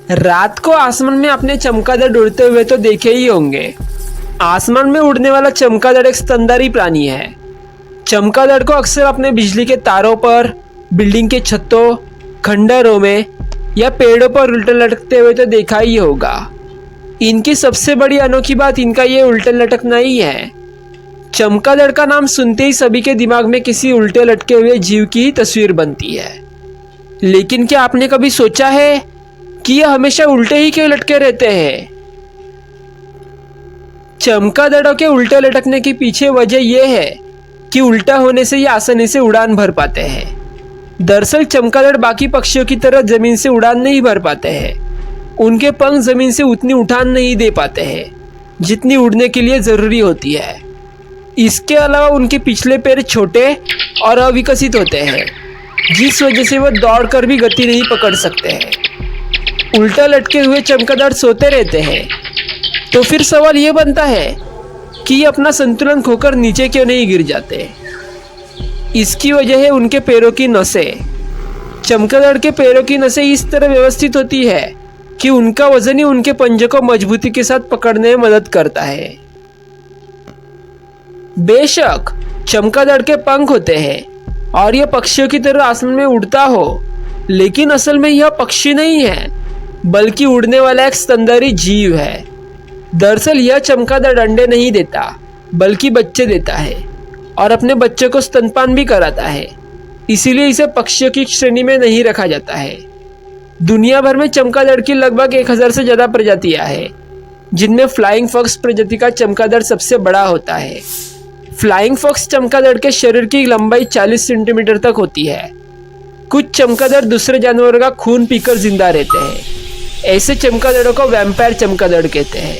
रात को आसमान में अपने चमगादड़ उड़ते हुए तो देखे ही होंगे। आसमान में उड़ने वाला चमगादड़ एक स्तनधारी प्राणी है। चमगादड़ को अक्सर अपने बिजली के तारों पर, बिल्डिंग के छतों, खंडहरों में या पेड़ों पर उल्टे लटकते हुए तो देखा ही होगा। इनकी सबसे बड़ी अनोखी बात इनका ये उल्टे लटकना ही है। चमगादड़ का नाम सुनते ही सभी के दिमाग में किसी उल्टे लटके हुए जीव की ही तस्वीर बनती है। लेकिन क्या आपने कभी सोचा है कि ये हमेशा उल्टे ही क्यों लटके रहते हैं? चमगादड़ों के उल्टे लटकने के पीछे वजह यह है कि उल्टा होने से ये आसानी से उड़ान भर पाते हैं। दरअसल चमगादड़ बाकी पक्षियों की तरह जमीन से उड़ान नहीं भर पाते हैं। उनके पंख जमीन से उतनी उठान नहीं दे पाते हैं जितनी उड़ने के लिए ज़रूरी होती है। इसके अलावा उनके पिछले पैर छोटे और अविकसित होते हैं, जिस वजह से वो दौड़कर भी गति नहीं पकड़ सकते हैं। उल्टा लटके हुए चमगादड़ सोते रहते हैं। तो फिर सवाल ये बनता है कि ये अपना संतुलन खोकर नीचे क्यों नहीं गिर जाते? इसकी वजह है उनके पैरों की नसें। चमगादड़ के पैरों की नसें इस तरह व्यवस्थित होती है कि उनका वजन ही उनके पंजे को मजबूती के साथ पकड़ने में मदद करता है। बेशक चमगादड़ के पंख होते हैं और यह पक्षियों की तरह आसमान में उड़ता हो, लेकिन असल में यह पक्षी नहीं है बल्कि उड़ने वाला एक स्तनधारी जीव है। दरअसल यह चमगादड़ अंडे नहीं देता बल्कि बच्चे देता है और अपने बच्चे को स्तनपान भी कराता है। इसीलिए इसे पक्षियों की श्रेणी में नहीं रखा जाता है। दुनिया भर में चमगादड़ की लगभग 1000 से ज़्यादा प्रजातियां हैं, जिनमें फ्लाइंग फॉक्स प्रजाति का चमगादड़ सबसे बड़ा होता है। फ्लाइंग फॉक्स चमगादड़ के शरीर की लंबाई 40 सेंटीमीटर तक होती है। कुछ चमगादड़ दूसरे जानवरों का खून पीकर जिंदा रहते हैं। ऐसे चमगादड़ों को वैम्पायर चमगादड़ कहते हैं।